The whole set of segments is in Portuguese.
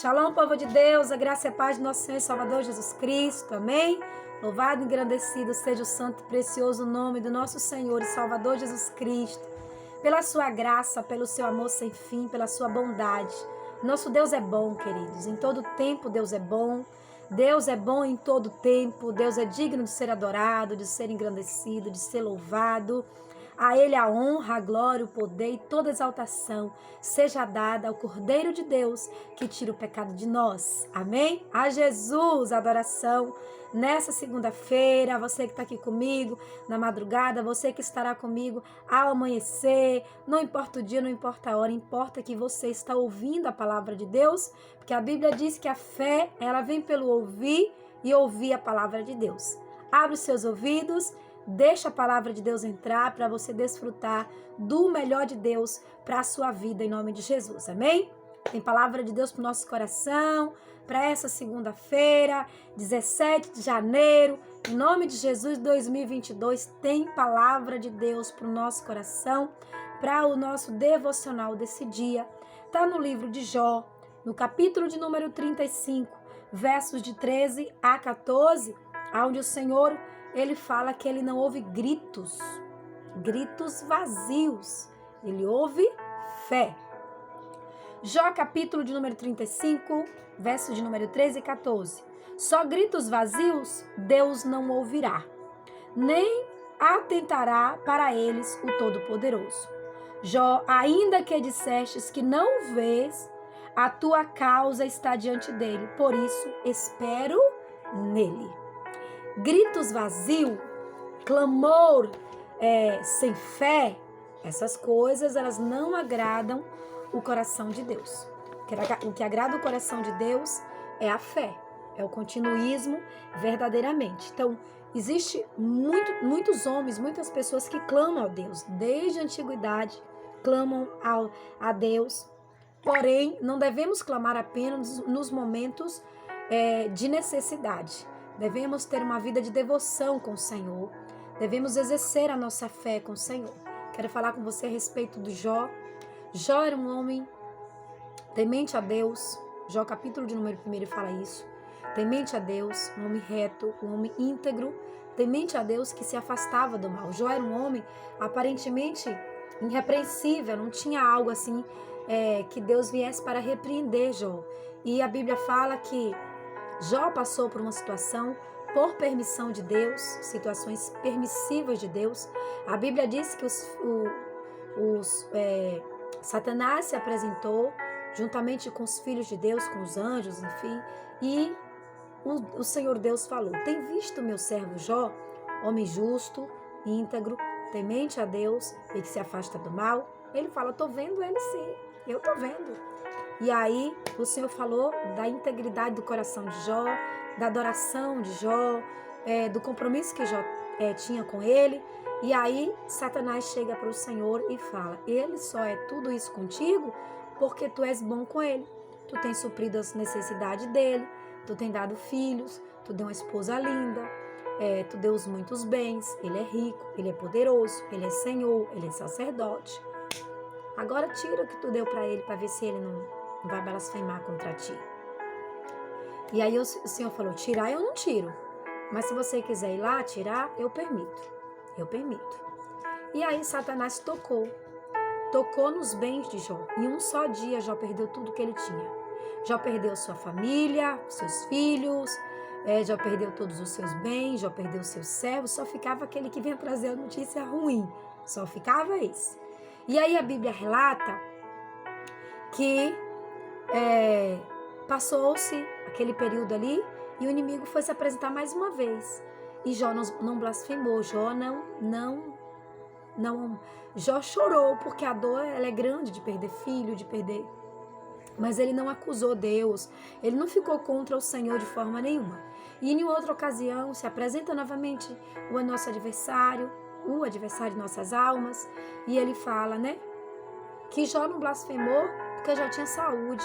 Shalom, povo de Deus, a graça e a paz de nosso Senhor e Salvador Jesus Cristo, amém? Louvado e engrandecido seja o santo e precioso nome do nosso Senhor e Salvador Jesus Cristo, pela sua graça, pelo seu amor sem fim, pela sua bondade. Nosso Deus é bom, queridos, em todo tempo Deus é bom em todo tempo, Deus é digno de ser adorado, de ser engrandecido, de ser louvado. A Ele a honra, a glória, o poder e toda exaltação seja dada ao Cordeiro de Deus que tira o pecado de nós. Amém? A Jesus, adoração nessa segunda-feira. Você que está aqui comigo na madrugada, você que estará comigo ao amanhecer. Não importa o dia, não importa a hora, importa que você está ouvindo a palavra de Deus, porque a Bíblia diz que a fé, ela vem pelo ouvir e ouvir a palavra de Deus. Abre os seus ouvidos. Deixa a palavra de Deus entrar para você desfrutar do melhor de Deus para a sua vida, em nome de Jesus, amém? Tem palavra de Deus para o nosso coração, para essa segunda-feira, 17 de janeiro, em nome de Jesus, 2022, tem palavra de Deus para o nosso coração, para o nosso devocional desse dia. Está no livro de Jó, no capítulo de número 35, versos de 13 a 14, onde o Senhor... Ele fala que ele não ouve gritos vazios. Ele ouve fé. Jó, capítulo de número 35, versos de número 13 e 14. Só gritos vazios Deus não ouvirá, nem atentará para eles o Todo-Poderoso. Jó, ainda que dissestes que não vês, a tua causa está diante dele, por isso espero nele. Gritos vazios, clamor sem fé, essas coisas elas não agradam o coração de Deus. O que agrada o coração de Deus é a fé, é o continuismo verdadeiramente. Então, existe muitos homens, muitas pessoas que clamam a Deus, desde a antiguidade, clamam a Deus, porém, não devemos clamar apenas nos momentos de necessidade. Devemos ter uma vida de devoção com o Senhor. Devemos exercer a nossa fé com o Senhor. Quero falar com você a respeito do Jó. Jó era um homem temente a Deus. Jó, capítulo de número 1, fala isso. Temente a Deus, um homem reto, um homem íntegro. Temente a Deus que se afastava do mal. Jó era um homem aparentemente irrepreensível. Não tinha algo assim que Deus viesse para repreender Jó. E a Bíblia fala que Jó passou por uma situação por permissão de Deus, situações permissivas de Deus. A Bíblia diz que Satanás se apresentou juntamente com os filhos de Deus, com os anjos, enfim, e o Senhor Deus falou: tem visto meu servo Jó, homem justo, íntegro, temente a Deus e que se afasta do mal? Ele fala: estou vendo ele sim, eu estou vendo. E aí o Senhor falou da integridade do coração de Jó, da adoração de Jó, do compromisso que Jó tinha com ele. E aí Satanás chega para o Senhor e fala: ele só é tudo isso contigo porque tu és bom com ele. Tu tens suprido as necessidades dele, tu tens dado filhos, tu deu uma esposa linda, tu deu muitos bens, ele é rico, ele é poderoso, ele é Senhor, ele é sacerdote. Agora tira o que tu deu para ele para ver se ele não vai blasfemar contra ti. E aí o Senhor falou: tirar eu não tiro, mas se você quiser ir lá tirar, eu permito. E aí Satanás tocou nos bens de Jó. Em um só dia Jó perdeu tudo que ele tinha. Jó perdeu sua família, seus filhos, Jó perdeu todos os seus bens, Jó perdeu seus servos. Só ficava aquele que vinha trazer a notícia ruim, só ficava esse. E aí a Bíblia relata que passou-se aquele período ali e o inimigo foi se apresentar mais uma vez. E Jó não blasfemou, Jó chorou, porque a dor ela é grande de perder filho, mas ele não acusou Deus, ele não ficou contra o Senhor de forma nenhuma. E em outra ocasião se apresenta novamente o nosso adversário, o adversário de nossas almas, e ele fala, que Jó não blasfemou porque Jó tinha saúde.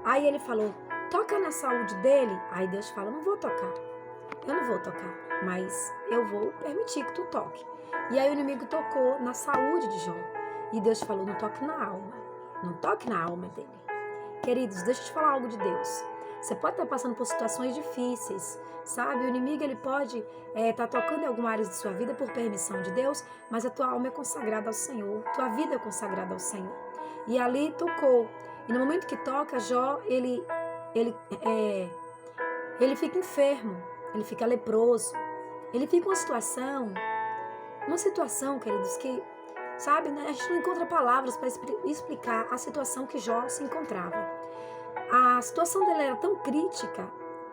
Aí ele falou: toca na saúde dele. Aí Deus fala: eu não vou tocar, mas eu vou permitir que tu toque. E aí o inimigo tocou na saúde de Jó. E Deus falou: não toque na alma dele. Queridos, deixa eu te falar algo de Deus. Você pode estar passando por situações difíceis, sabe? O inimigo, ele pode estar tocando em alguma área de sua vida por permissão de Deus, mas a tua alma é consagrada ao Senhor, tua vida é consagrada ao Senhor. E ali tocou. E no momento que toca, Jó, ele fica enfermo, ele fica leproso, ele fica uma situação, queridos, que, sabe, né? A gente não encontra palavras para explicar a situação que Jó se encontrava. A situação dele era tão crítica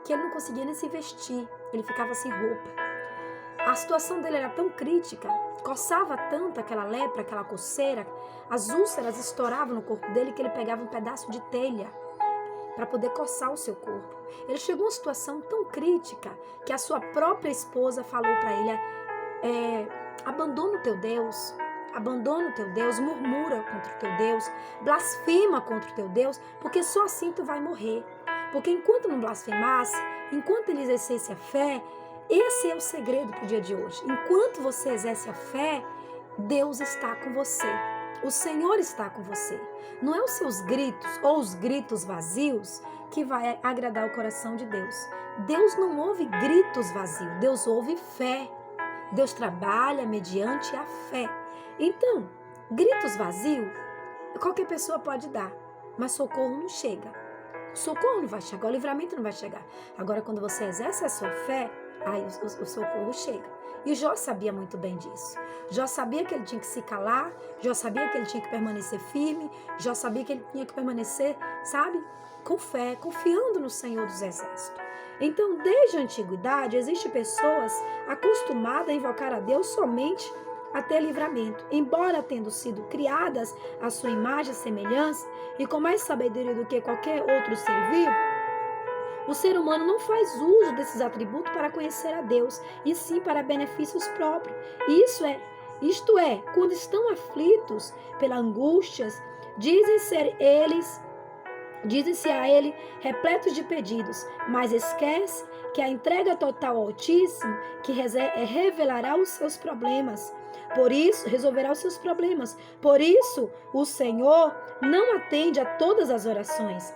que ele não conseguia nem se vestir, ele ficava sem roupa. A situação dele era tão crítica, coçava tanto aquela lepra, aquela coceira, as úlceras estouravam no corpo dele que ele pegava um pedaço de telha para poder coçar o seu corpo. Ele chegou a uma situação tão crítica que a sua própria esposa falou para ele, abandona o teu Deus, murmura contra o teu Deus, blasfema contra o teu Deus, porque só assim tu vai morrer. Porque enquanto não blasfemasse, enquanto ele exercesse a fé, esse é o segredo para o dia de hoje. Enquanto você exerce a fé, Deus está com você. O Senhor está com você. Não é os seus gritos ou os gritos vazios que vai agradar o coração de Deus. Deus não ouve gritos vazios, Deus ouve fé. Deus trabalha mediante a fé. Então, gritos vazios, qualquer pessoa pode dar, mas socorro não chega. O socorro não vai chegar, o livramento não vai chegar. Agora, quando você exerce a sua fé, aí o socorro chega. E Jó sabia muito bem disso. Jó sabia que ele tinha que se calar, Jó sabia que ele tinha que permanecer firme, Jó sabia que ele tinha que permanecer, sabe, com fé, confiando no Senhor dos Exércitos. Então, desde a antiguidade, existem pessoas acostumadas a invocar a Deus somente a ter livramento. Embora tendo sido criadas à sua imagem e semelhança e com mais sabedoria do que qualquer outro ser vivo, o ser humano não faz uso desses atributos para conhecer a Deus, e sim para benefícios próprios. Isto é, quando estão aflitos pelas angústias, dizem-se a ele repletos de pedidos, mas esquece que a entrega total ao Altíssimo que revelará os seus problemas. Por isso, resolverá os seus problemas. Por isso, o Senhor não atende a todas as orações,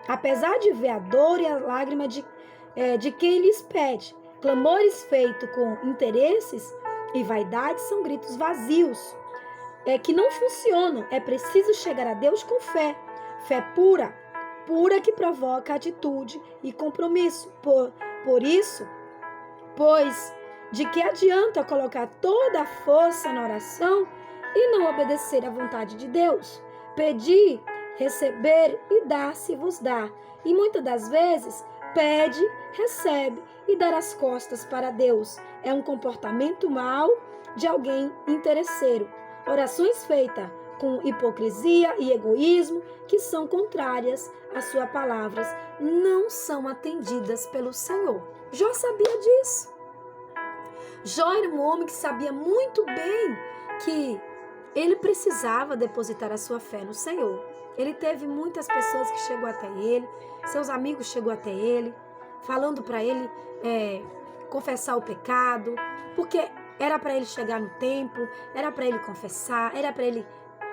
apesar de ver a dor e a lágrima de quem lhes pede. Clamores feitos com interesses e vaidade são gritos vazios, que não funcionam. É preciso chegar a Deus com fé pura que provoca atitude e compromisso. Pois de que adianta colocar toda a força na oração e não obedecer à vontade de Deus? Pedir, receber e dar-se-vos dá. E muitas das vezes pede, recebe e dar as costas para Deus. É um comportamento mau de alguém interesseiro. Orações feitas com hipocrisia e egoísmo, que são contrárias às suas palavras, não são atendidas pelo Senhor. Jó sabia disso. Jó era um homem que sabia muito bem que ele precisava depositar a sua fé no Senhor. Ele teve muitas pessoas que chegou até ele, seus amigos chegou até ele, falando para ele confessar o pecado, porque era para ele chegar no templo, era para ele confessar, era para ele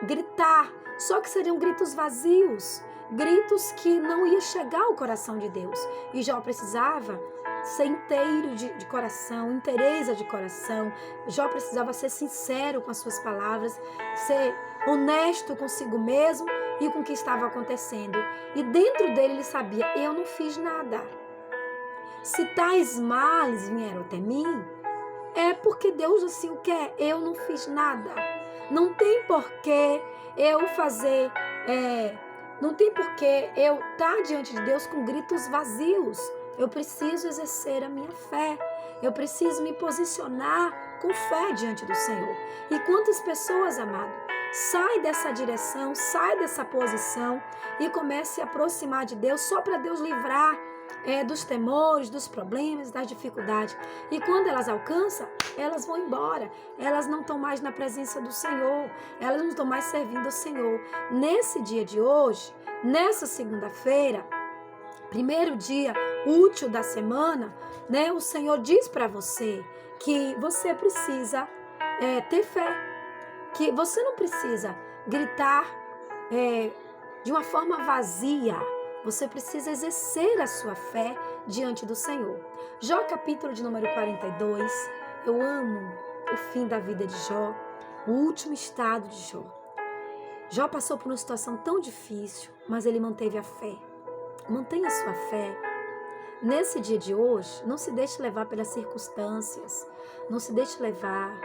gritar, só que seriam gritos vazios, gritos que não iam chegar ao coração de Deus. E Jó precisava ser inteiro de coração, inteireza de coração. Jó precisava ser sincero com as suas palavras, ser honesto consigo mesmo e com o que estava acontecendo. E dentro dele ele sabia, eu não fiz nada. Se tais males vieram até mim, é porque Deus assim o quer. Eu não fiz nada. Não tem porquê eu fazer, não tem porquê eu estar diante de Deus com gritos vazios. Eu preciso exercer a minha fé. Eu preciso me posicionar com fé diante do Senhor. E quantas pessoas, amado, sai dessa direção, sai dessa posição e comece a aproximar de Deus só para Deus livrar dos temores, dos problemas, das dificuldades. E quando elas alcançam, elas vão embora. Elas não estão mais na presença do Senhor. Elas não estão mais servindo ao Senhor. Nesse dia de hoje, nessa segunda-feira, primeiro dia útil da semana, né, o Senhor diz para você que você precisa ter fé. Que você não precisa gritar de uma forma vazia. Você precisa exercer a sua fé diante do Senhor. Jó, capítulo de número 42. Eu amo o fim da vida de Jó, o último estado de Jó. Jó passou por uma situação tão difícil, mas ele manteve a fé. Mantenha a sua fé. Nesse dia de hoje, não se deixe levar pelas circunstâncias, não se deixe levar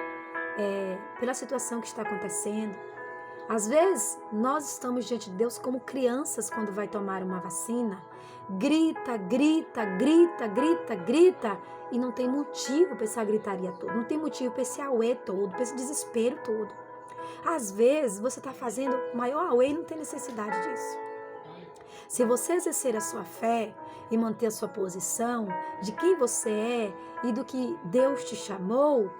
pela situação que está acontecendo. Às vezes, nós estamos diante de Deus como crianças quando vai tomar uma vacina. Grita, grita, grita, grita, grita, e não tem motivo para essa gritaria toda, não tem motivo para esse auê todo, para esse desespero todo. Às vezes, você está fazendo maior auê e não tem necessidade disso. Se você exercer a sua fé e manter a sua posição de quem você é e do que Deus te chamou,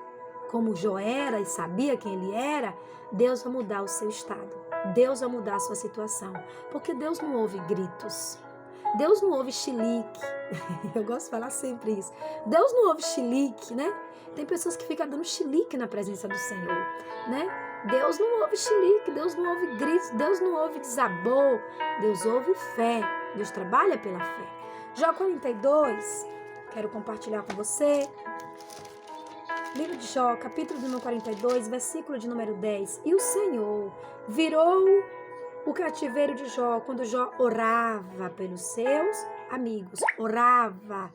como Jó era e sabia quem ele era, Deus vai mudar o seu estado. Deus vai mudar a sua situação. Porque Deus não ouve gritos. Deus não ouve chilique. Eu gosto de falar sempre isso. Deus não ouve chilique, né? Tem pessoas que ficam dando chilique na presença do Senhor, né? Deus não ouve chilique, Deus não ouve gritos, Deus não ouve desabor, Deus ouve fé, Deus trabalha pela fé. Jó 42, quero compartilhar com você. Livro de Jó, capítulo de número 42, versículo de número 10. E o Senhor virou o cativeiro de Jó quando Jó orava pelos seus amigos, orava.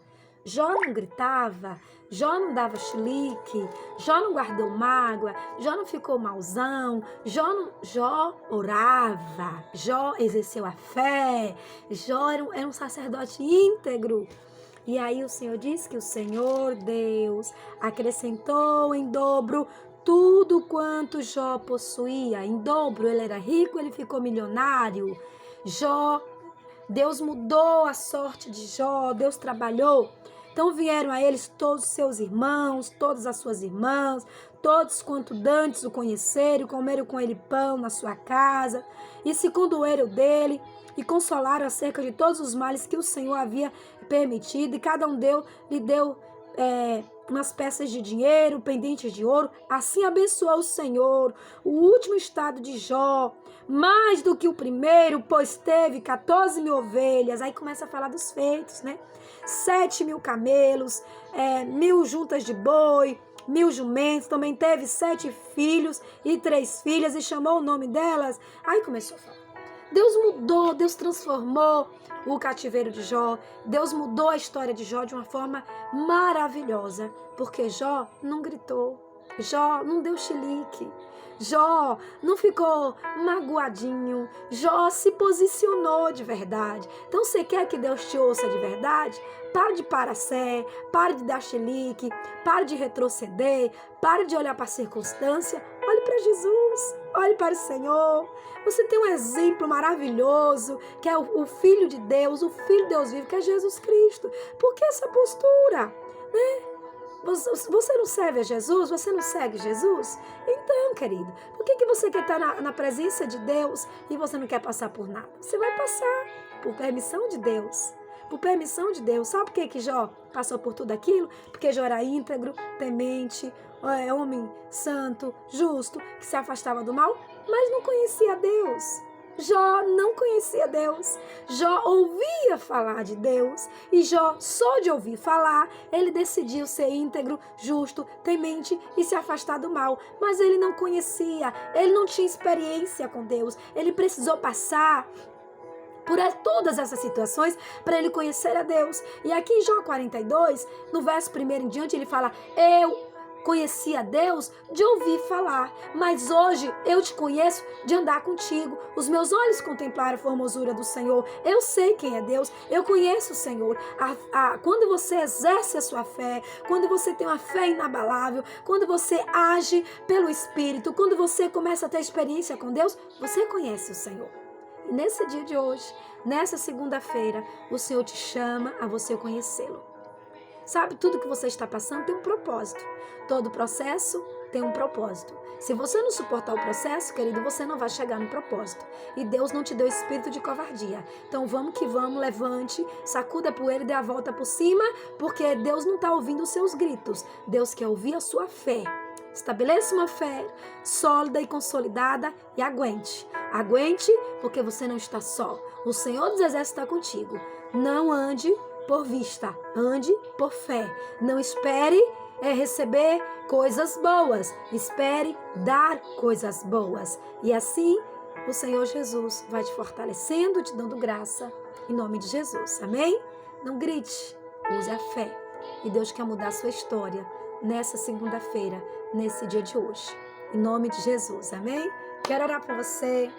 Jó não gritava, Jó não dava chilique, Jó não guardou mágoa, Jó não ficou mauzão, Jó orava, Jó exerceu a fé, Jó era um sacerdote íntegro. E aí o Senhor diz que o Senhor Deus acrescentou em dobro tudo quanto Jó possuía. Em dobro, ele era rico, ele ficou milionário. Deus mudou a sorte de Jó, Deus trabalhou. Então vieram a eles todos os seus irmãos, todas as suas irmãs, todos quanto dantes o conheceram, comeram com ele pão na sua casa, e se condoeram dele, e consolaram acerca de todos os males que o Senhor havia permitido, e cada um lhe deu umas peças de dinheiro, pendentes de ouro. Assim abençoou o Senhor o último estado de Jó, mais do que o primeiro, pois teve 14.000 ovelhas. Aí começa a falar dos feitos, né? 7.000 camelos, 1.000 juntas de boi, 1.000 jumentos. Também teve 7 filhos e 3 filhas, e chamou o nome delas. Aí começou a falar. Deus mudou, Deus transformou o cativeiro de Jó. Deus mudou a história de Jó de uma forma maravilhosa, porque Jó não gritou, Jó não deu chilique, Jó não ficou magoadinho, Jó se posicionou de verdade. Então, você quer que Deus te ouça de verdade? Pare de parassé, pare de dar chilique, pare de retroceder, pare de olhar para a circunstância, olhe para Jesus, olhe para o Senhor. Você tem um exemplo maravilhoso, que é o Filho de Deus, o Filho de Deus vivo, que é Jesus Cristo. Por que essa postura, né? Você não serve a Jesus? Você não segue Jesus? Então, querido, por que você quer estar na presença de Deus e você não quer passar por nada? Você vai passar por permissão de Deus. Por permissão de Deus. Sabe por que Jó passou por tudo aquilo? Porque Jó era íntegro, temente, homem santo, justo, que se afastava do mal, mas não conhecia Deus. Jó não conhecia Deus. Jó ouvia falar de Deus. E Jó, só de ouvir falar, ele decidiu ser íntegro, justo, temente e se afastar do mal. Mas ele não conhecia, ele não tinha experiência com Deus. Ele precisou passar por todas essas situações para ele conhecer a Deus. E aqui em Jó 42, no verso 1 em diante, ele fala: eu conheci a Deus de ouvir falar, mas hoje eu te conheço de andar contigo. Os meus olhos contemplaram a formosura do Senhor. Eu sei quem é Deus, eu conheço o Senhor. Quando você exerce a sua fé, quando você tem uma fé inabalável, quando você age pelo Espírito, quando você começa a ter experiência com Deus, você conhece o Senhor. E nesse dia de hoje, nessa segunda-feira, o Senhor te chama a você conhecê-lo. Sabe, tudo que você está passando tem um propósito. Todo processo tem um propósito. Se você não suportar o processo, querido, você não vai chegar no propósito. E Deus não te deu espírito de covardia. Então vamos que vamos, levante, sacuda a poeira e dê a volta por cima, porque Deus não está ouvindo os seus gritos. Deus quer ouvir a sua fé. Estabeleça uma fé sólida e consolidada e aguente. Aguente, porque você não está só. O Senhor dos Exércitos está contigo. Não ande por vista, ande por fé. Não espere receber coisas boas. Espere dar coisas boas. E assim, o Senhor Jesus vai te fortalecendo, te dando graça. Em nome de Jesus. Amém? Não grite. Use a fé. E Deus quer mudar a sua história nessa segunda-feira, nesse dia de hoje. Em nome de Jesus, amém? Quero orar por você,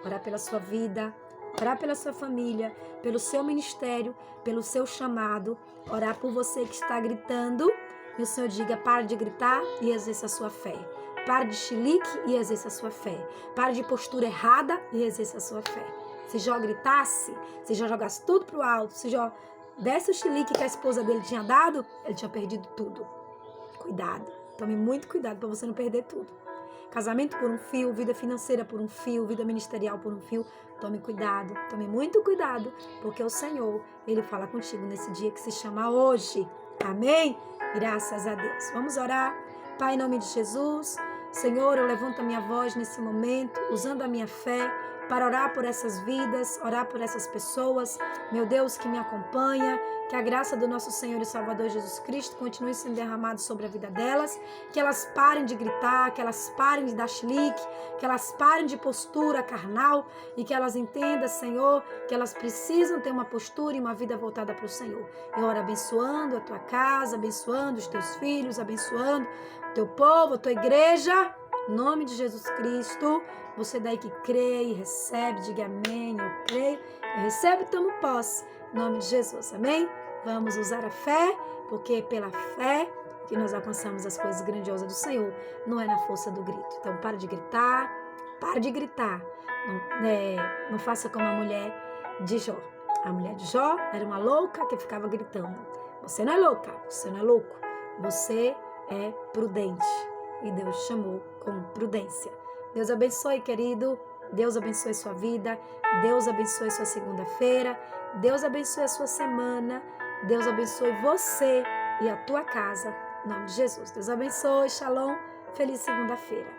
orar pela sua vida, orar pela sua família, pelo seu ministério, pelo seu chamado, orar por você que está gritando e o Senhor diga, pare de gritar e exerça a sua fé. Pare de chilique e exerça a sua fé. Pare de postura errada e exerça a sua fé. Se Jó gritasse, se Jó jogasse tudo pro alto, se Jó desse o chilique que a esposa dele tinha dado, ele tinha perdido tudo. Cuidado, tome muito cuidado para você não perder tudo. Casamento por um fio, vida financeira por um fio, vida ministerial por um fio. Tome cuidado, tome muito cuidado, porque o Senhor, Ele fala contigo nesse dia que se chama hoje. Amém? Graças a Deus. Vamos orar. Pai, em nome de Jesus, Senhor, eu levanto a minha voz nesse momento, usando a minha fé, para orar por essas vidas, orar por essas pessoas, meu Deus, que me acompanha, que a graça do nosso Senhor e Salvador Jesus Cristo continue sendo derramada sobre a vida delas, que elas parem de gritar, que elas parem de dar chilique, que elas parem de postura carnal e que elas entendam, Senhor, que elas precisam ter uma postura e uma vida voltada para o Senhor. Eu oro abençoando a tua casa, abençoando os teus filhos, abençoando o teu povo, a tua igreja, em nome de Jesus Cristo. Você daí que crê e recebe, diga amém, eu creio, eu recebo e tomo posse, em nome de Jesus, amém? Vamos usar a fé, porque é pela fé que nós alcançamos as coisas grandiosas do Senhor, não é na força do grito. Então, para de gritar, não faça como a mulher de Jó. A mulher de Jó era uma louca que ficava gritando. Você não é louca, você não é louco, você é prudente. E Deus chamou com prudência. Deus abençoe, querido. Deus abençoe sua vida. Deus abençoe sua segunda-feira. Deus abençoe a sua semana. Deus abençoe você e a tua casa. Em nome de Jesus. Deus abençoe. Shalom. Feliz segunda-feira.